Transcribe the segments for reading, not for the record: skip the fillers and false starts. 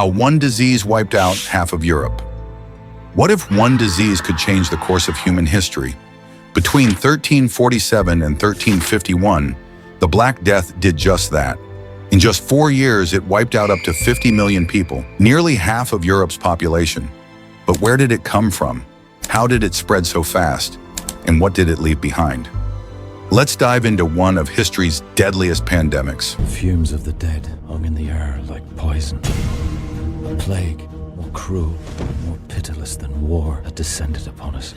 How one disease wiped out half of Europe. What if one disease could change the course of human history? Between 1347 and 1351, the Black Death did just that. In just 4 years, it wiped out up to 50 million people, nearly half of Europe's population. But where did it come from? How did it spread so fast? And what did it leave behind? Let's dive into one of history's deadliest pandemics. The fumes of the dead hung in the air like poison. A plague, more cruel, more pitiless than war, had descended upon us.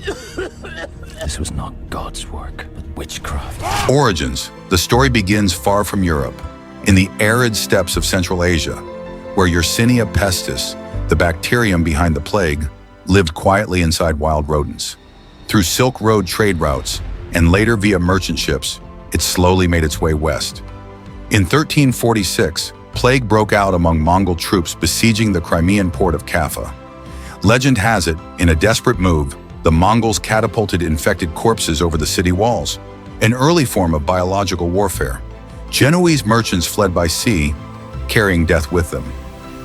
This was not God's work, but witchcraft. Origins. The story begins far from Europe, in the arid steppes of Central Asia, where Yersinia pestis, the bacterium behind the plague, lived quietly inside wild rodents. Through Silk Road trade routes, and later via merchant ships, it slowly made its way west. In 1346, plague broke out among Mongol troops besieging the Crimean port of Kaffa. Legend has it, in a desperate move, the Mongols catapulted infected corpses over the city walls, an early form of biological warfare. Genoese merchants fled by sea, carrying death with them.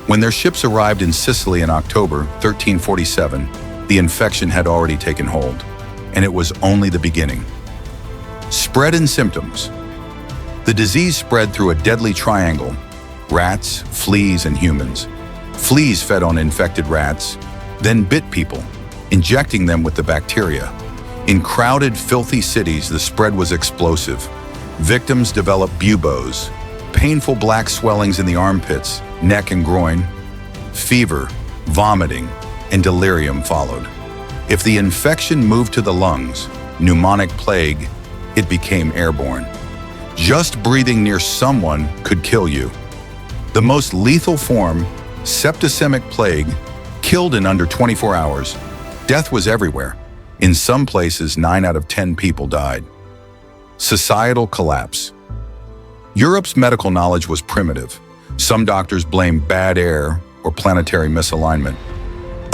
When their ships arrived in Sicily in October 1347, the infection had already taken hold, and it was only the beginning. Spread and symptoms. The disease spread through a deadly triangle: rats, fleas, and humans. Fleas fed on infected rats, then bit people, injecting them with the bacteria. In crowded, filthy cities, the spread was explosive. Victims developed buboes, painful black swellings in the armpits, neck and groin. Fever, vomiting, and delirium followed. If the infection moved to the lungs, pneumonic plague, it became airborne. Just breathing near someone could kill you. The most lethal form, septicemic plague, killed in under 24 hours. Death was everywhere. In some places, 9 out of 10 people died. Societal collapse. Europe's medical knowledge was primitive. Some doctors blamed bad air or planetary misalignment.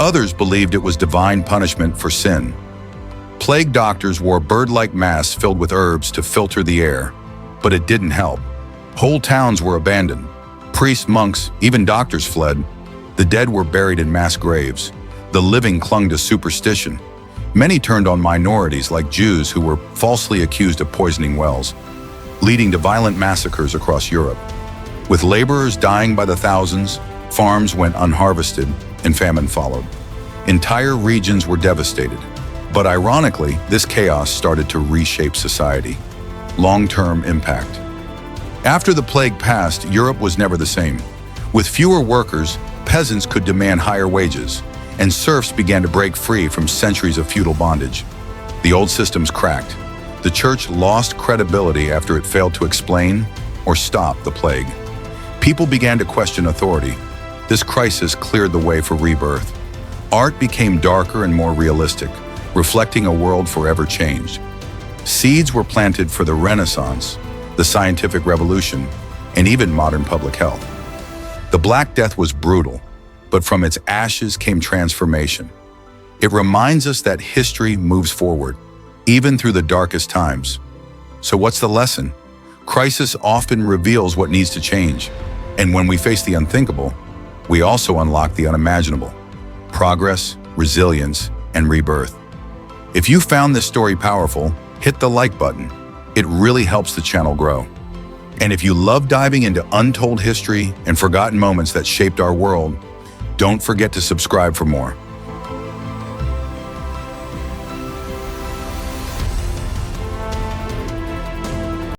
Others believed it was divine punishment for sin. Plague doctors wore bird-like masks filled with herbs to filter the air, but it didn't help. Whole towns were abandoned. Priests, monks, even doctors fled. The dead were buried in mass graves. The living clung to superstition. Many turned on minorities like Jews who were falsely accused of poisoning wells, leading to violent massacres across Europe. With laborers dying by the thousands, farms went unharvested, and famine followed. Entire regions were devastated. But ironically, this chaos started to reshape society. Long-term impact. After the plague passed, Europe was never the same. With fewer workers, peasants could demand higher wages, and serfs began to break free from centuries of feudal bondage. The old systems cracked. The church lost credibility after it failed to explain or stop the plague. People began to question authority. This crisis cleared the way for rebirth. Art became darker and more realistic, reflecting a world forever changed. Seeds were planted for the Renaissance, the scientific revolution, and even modern public health. The Black Death was brutal, but from its ashes came transformation. It reminds us that history moves forward, even through the darkest times. So what's the lesson? Crisis often reveals what needs to change, and when we face the unthinkable, we also unlock the unimaginable. Progress, resilience, and rebirth. If you found this story powerful, hit the like button. It really helps the channel grow. And if you love diving into untold history and forgotten moments that shaped our world, don't forget to subscribe for more.